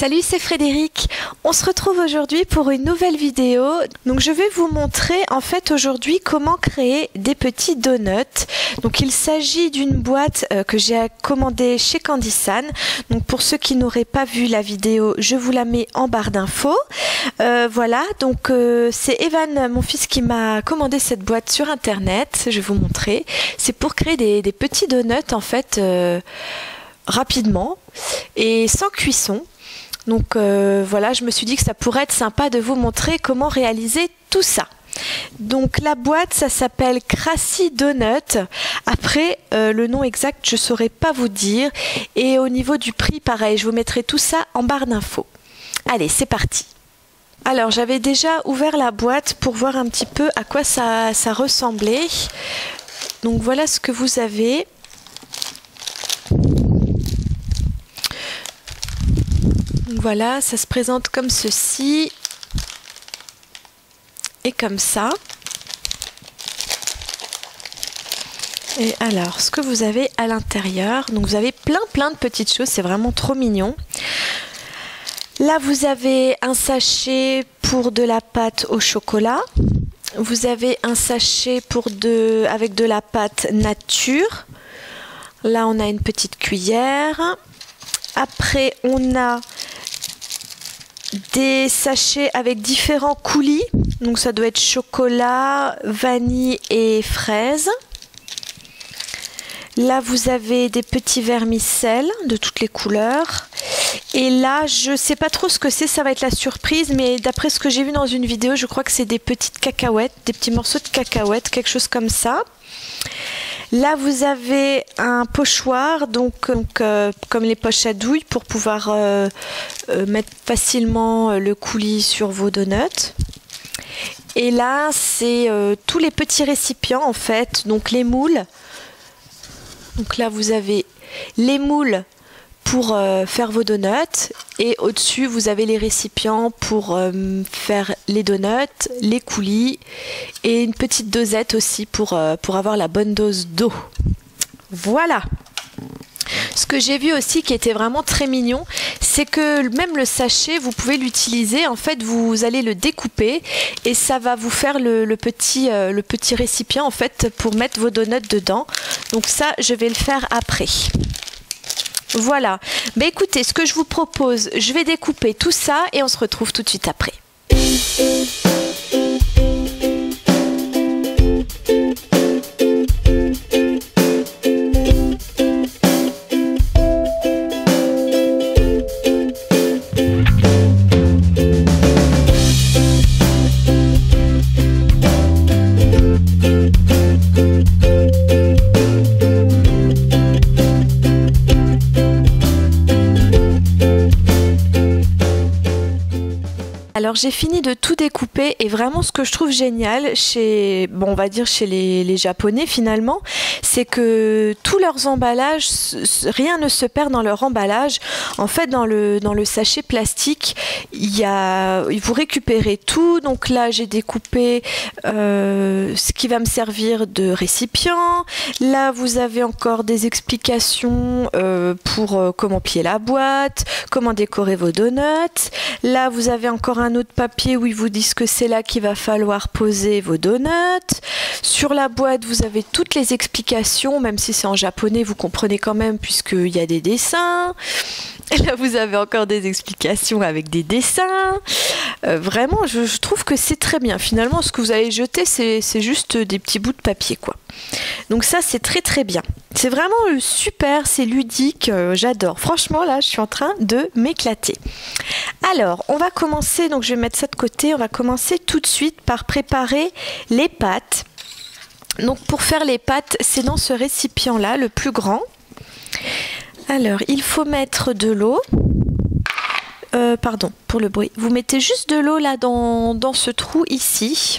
Salut, c'est Frédéric. On se retrouve aujourd'hui pour une nouvelle vidéo. Donc je vais vous montrer en fait aujourd'hui comment créer des petits donuts. Donc il s'agit d'une boîte que j'ai commandée chez Candysan. Donc pour ceux qui n'auraient pas vu la vidéo, je vous la mets en barre d'infos. Voilà, donc c'est Evan, mon fils, qui m'a commandé cette boîte sur internet. Je vais vous montrer. C'est pour créer des petits donuts en fait rapidement et sans cuisson. Donc voilà, je me suis dit que ça pourrait être sympa de vous montrer comment réaliser tout ça. Donc la boîte, ça s'appelle Crazy Donut. Après, le nom exact, je ne saurais pas vous dire. Et au niveau du prix, pareil, je vous mettrai tout ça en barre d'infos. Allez, c'est parti. Alors, j'avais déjà ouvert la boîte pour voir un petit peu à quoi ça ressemblait. Donc voilà ce que vous avez. Voilà, ça se présente comme ceci et comme ça. Et alors, ce que vous avez à l'intérieur, donc vous avez plein de petites choses, c'est vraiment trop mignon. Là, vous avez un sachet pour de la pâte au chocolat. Vous avez un sachet avec de la pâte nature. Là, on a une petite cuillère. Après, on a des sachets avec différents coulis, donc ça doit être chocolat, vanille et fraise. Là vous avez des petits vermicelles de toutes les couleurs, et là je sais pas trop ce que c'est, ça va être la surprise, mais d'après ce que j'ai vu dans une vidéo, je crois que c'est des petites cacahuètes, des petits morceaux de cacahuètes, quelque chose comme ça. Là, vous avez un pochoir, donc comme les poches à douille, pour pouvoir mettre facilement le coulis sur vos donuts. Et là, c'est tous les petits récipients, en fait, donc les moules. Donc là, vous avez les moules pour faire vos donuts, et au-dessus vous avez les récipients pour faire les donuts, les coulis, et une petite dosette aussi pour avoir la bonne dose d'eau. Voilà. Ce que j'ai vu aussi qui était vraiment très mignon, c'est que même le sachet, vous pouvez l'utiliser. En fait, vous allez le découper et ça va vous faire le petit récipient en fait pour mettre vos donuts dedans. Donc ça, je vais le faire après. Voilà, bah écoutez, ce que je vous propose, je vais découper tout ça et on se retrouve tout de suite après. Alors j'ai fini de tout découper et vraiment ce que je trouve génial chez, on va dire chez les Japonais finalement, c'est que tous leurs emballages, rien ne se perd dans leur emballage. En fait dans le sachet plastique, vous récupérez tout. Donc là j'ai découpé ce qui va me servir de récipient. Là vous avez encore des explications pour comment plier la boîte, comment décorer vos donuts. Là vous avez encore un autre papier où ils vous disent que c'est là qu'il va falloir poser vos donuts. Sur la boîte, vous avez toutes les explications, même si c'est en japonais, vous comprenez quand même puisqu'il y a des dessins. Et là, vous avez encore des explications avec des dessins. Vraiment, je trouve que c'est très bien. Finalement, ce que vous allez jeter, c'est juste des petits bouts de papier, quoi. Donc ça, c'est très bien. C'est vraiment super, c'est ludique, j'adore. Franchement, là, je suis en train de m'éclater. Alors, on va commencer, donc je vais mettre ça de côté. On va commencer tout de suite par préparer les pâtes. Donc pour faire les pâtes, c'est dans ce récipient-là, le plus grand. Alors, il faut mettre de l'eau. Pardon pour le bruit. Vous mettez juste de l'eau là dans ce trou ici.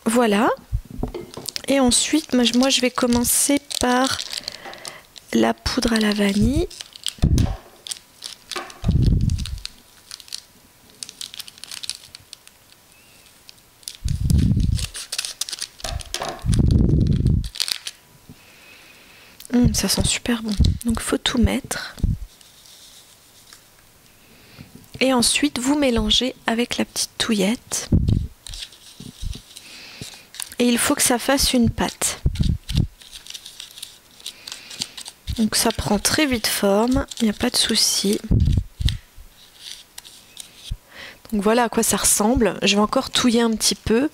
Voilà. Et ensuite, moi je vais commencer par la poudre à la vanille. Ça sent super bon. Donc il faut tout mettre. Et ensuite vous mélangez avec la petite touillette. Et il faut que ça fasse une pâte. Donc ça prend très vite forme, il n'y a pas de souci. Donc voilà à quoi ça ressemble. Je vais encore touiller un petit peu.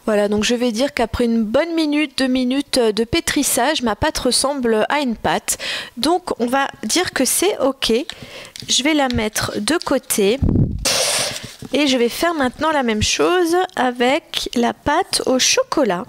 Voilà, donc je vais dire qu'après une bonne minute, 2 minutes de pétrissage, ma pâte ressemble à une pâte. Donc on va dire que c'est ok. Je vais la mettre de côté. Et je vais faire maintenant la même chose avec la pâte au chocolat.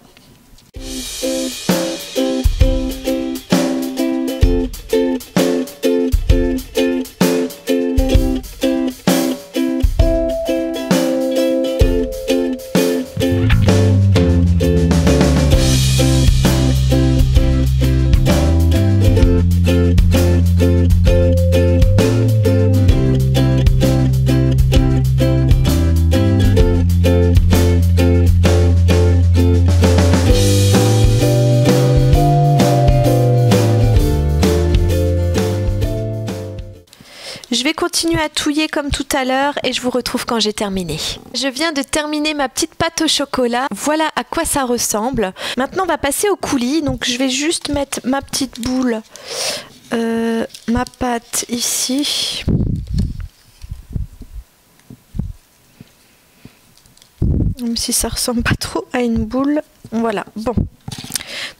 Je vais continuer à touiller comme tout à l'heure et je vous retrouve quand j'ai terminé. Je viens de terminer ma petite pâte au chocolat. Voilà à quoi ça ressemble. Maintenant on va passer au coulis. Donc je vais juste mettre ma petite boule, ma pâte ici. Même si ça ressemble pas trop à une boule. Voilà, bon.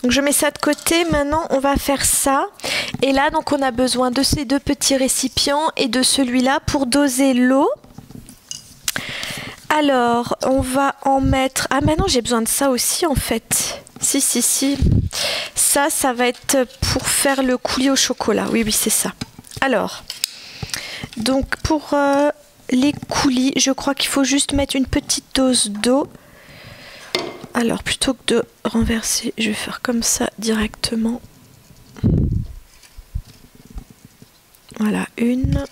Donc je mets ça de côté, maintenant on va faire ça. Et là donc on a besoin de ces deux petits récipients et de celui-là pour doser l'eau. Alors on va en mettre... Ah maintenant j'ai besoin de ça aussi en fait. Si. Ça va être pour faire le coulis au chocolat. Oui c'est ça. Alors, donc pour les coulis, je crois qu'il faut juste mettre une petite dose d'eau. Alors plutôt que de renverser, je vais faire comme ça directement. Voilà, 1,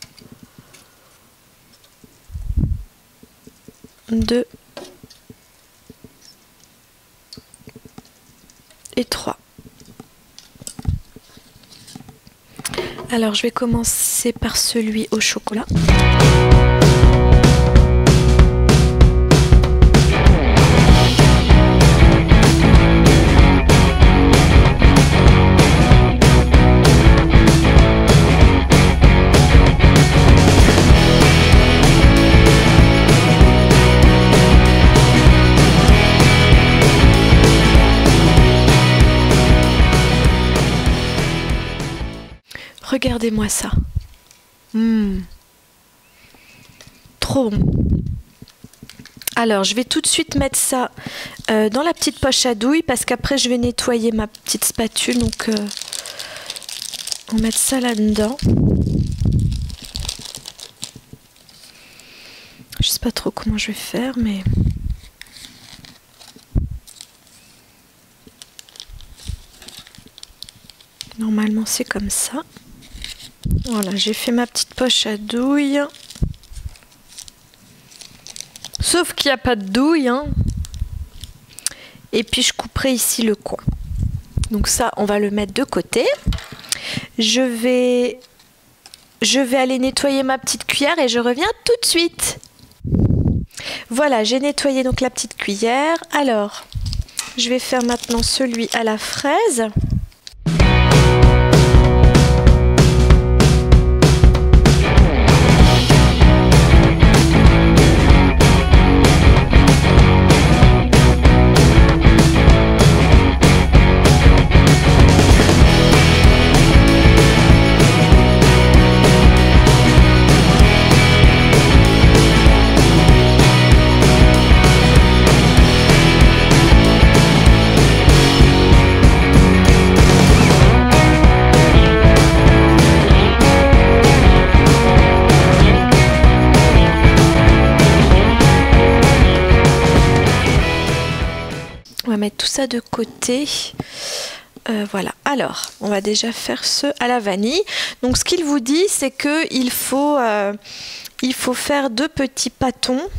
2 et 3. Alors je vais commencer par celui au chocolat. Regardez-moi ça. Trop bon. Alors, je vais tout de suite mettre ça dans la petite poche à douille parce qu'après, je vais nettoyer ma petite spatule. Donc, on va mettre ça là-dedans. Je sais pas trop comment je vais faire, mais... Normalement, c'est comme ça. Voilà, j'ai fait ma petite poche à douille. Sauf qu'il n'y a pas de douille, hein. Et puis je couperai ici le coin. Donc ça, on va le mettre de côté. Je vais aller nettoyer ma petite cuillère et je reviens tout de suite. Voilà, j'ai nettoyé donc la petite cuillère. Alors, je vais faire maintenant celui à la fraise. On va mettre tout ça de côté. Voilà, alors on va déjà faire ce à la vanille. Donc ce qu'il vous dit, c'est que il faut faire 2 petits pâtons.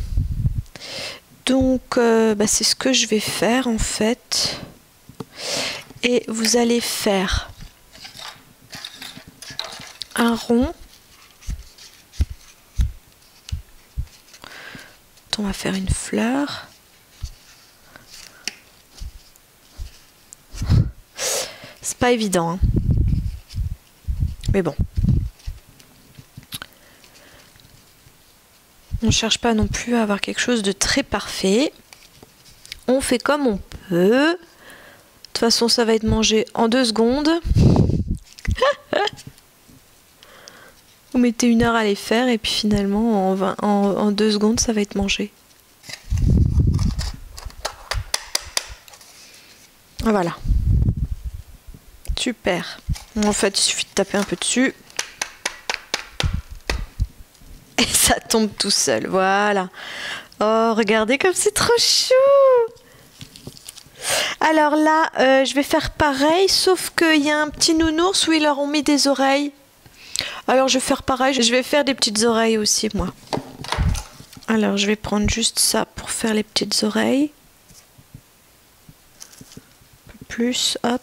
Donc c'est ce que je vais faire en fait. Et vous allez faire un rond. On va faire une fleur. C'est pas évident, hein. Mais bon. On ne cherche pas non plus à avoir quelque chose de très parfait. On fait comme on peut. De toute façon, ça va être mangé en 2 secondes. Vous mettez 1 heure à les faire et puis finalement, en 2 secondes, ça va être mangé. Voilà. Super. En fait, il suffit de taper un peu dessus. Et ça tombe tout seul. Voilà. Oh, regardez comme c'est trop chou. Alors là, je vais faire pareil, sauf qu'il y a un petit nounours où ils leur ont mis des oreilles. Alors je vais faire pareil. Je vais faire des petites oreilles aussi, moi. Alors, je vais prendre juste ça pour faire les petites oreilles. Un peu plus, hop.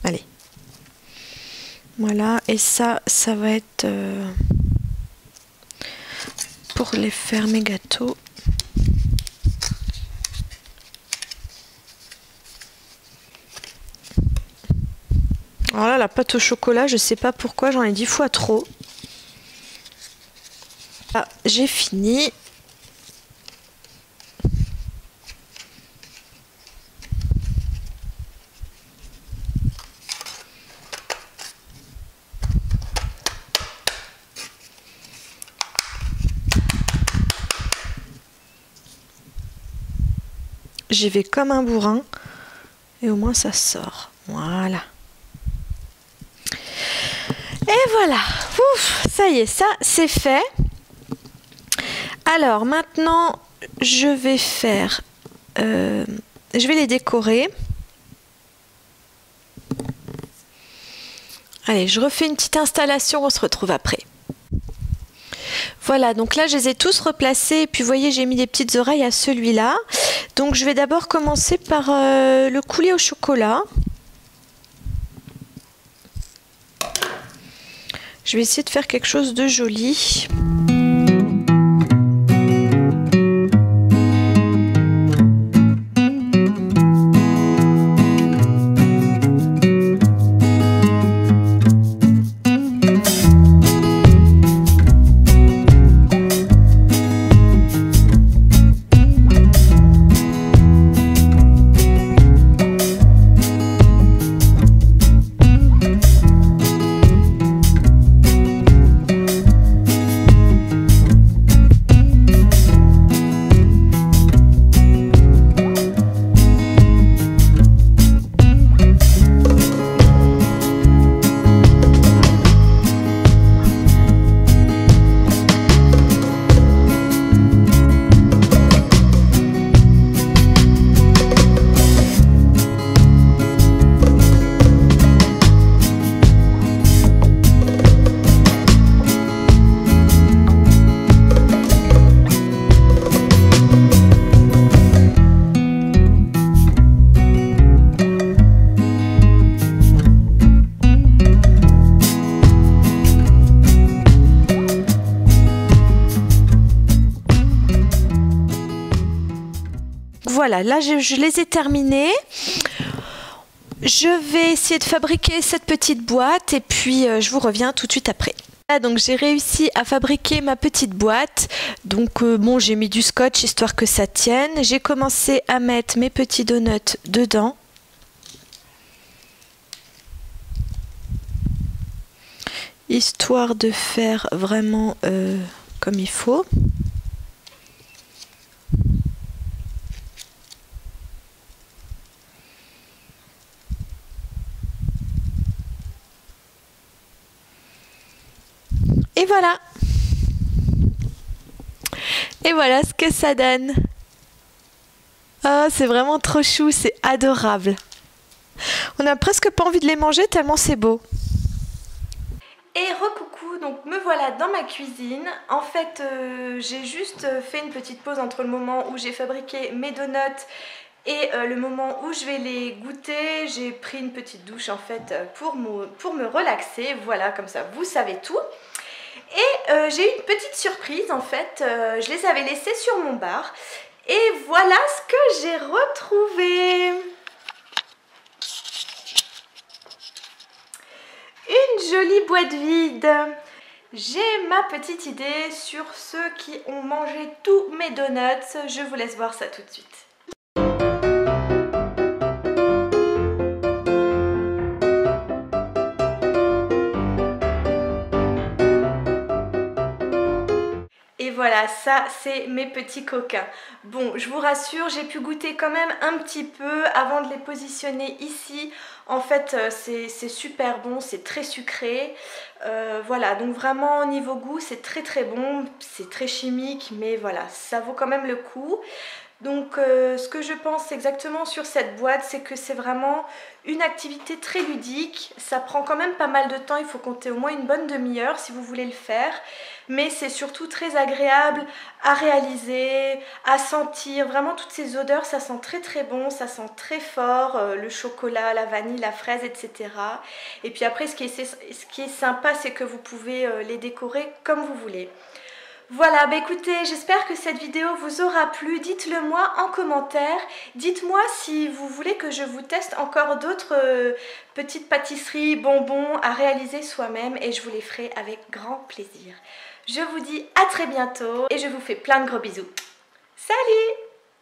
Allez. Voilà, et ça va être pour les faire mes gâteaux. Alors là, la pâte au chocolat, je sais pas pourquoi, j'en ai 10 fois trop. Ah, j'ai fini. J'y vais comme un bourrin et au moins ça sort. Voilà. Et voilà. Ouf, ça y est, ça c'est fait. Alors maintenant, je vais faire... je vais les décorer. Allez, je refais une petite installation, on se retrouve après. Voilà, donc là je les ai tous replacés et puis vous voyez j'ai mis des petites oreilles à celui-là. Donc je vais d'abord commencer par le coulis au chocolat. Je vais essayer de faire quelque chose de joli. Voilà, là je les ai terminés. Je vais essayer de fabriquer cette petite boîte et puis je vous reviens tout de suite après. Là, donc j'ai réussi à fabriquer ma petite boîte. Donc bon, j'ai mis du scotch histoire que ça tienne. J'ai commencé à mettre mes petits donuts dedans. Histoire de faire vraiment comme il faut. Et voilà. Et voilà ce que ça donne. Ah, c'est vraiment trop chou, c'est adorable. On n'a presque pas envie de les manger tellement c'est beau. Et recoucou, donc me voilà dans ma cuisine. En fait, j'ai juste fait une petite pause entre le moment où j'ai fabriqué mes donuts et le moment où je vais les goûter. J'ai pris une petite douche en fait pour me relaxer. Voilà, comme ça vous savez tout. Et j'ai eu une petite surprise en fait. Je les avais laissés sur mon bar. Et voilà ce que j'ai retrouvé. Une jolie boîte vide. J'ai ma petite idée sur ceux qui ont mangé tous mes donuts. Je vous laisse voir ça tout de suite. Et voilà, ça c'est mes petits coquins. Bon, je vous rassure, j'ai pu goûter quand même un petit peu avant de les positionner ici. En fait, c'est super bon, c'est très sucré. Voilà, donc vraiment au niveau goût, c'est très bon. C'est très chimique, mais voilà, ça vaut quand même le coup. Donc ce que je pense exactement sur cette boîte, c'est que c'est vraiment une activité très ludique. Ça prend quand même pas mal de temps, il faut compter au moins une bonne demi-heure si vous voulez le faire. Mais c'est surtout très agréable à réaliser, à sentir. Vraiment toutes ces odeurs, ça sent très bon, ça sent très fort. Le chocolat, la vanille, la fraise, etc. Et puis après ce qui est sympa, c'est que vous pouvez les décorer comme vous voulez. Voilà, bah écoutez, j'espère que cette vidéo vous aura plu. Dites-le moi en commentaire. Dites-moi si vous voulez que je vous teste encore d'autres petites pâtisseries, bonbons à réaliser soi-même et je vous les ferai avec grand plaisir. Je vous dis à très bientôt et je vous fais plein de gros bisous. Salut!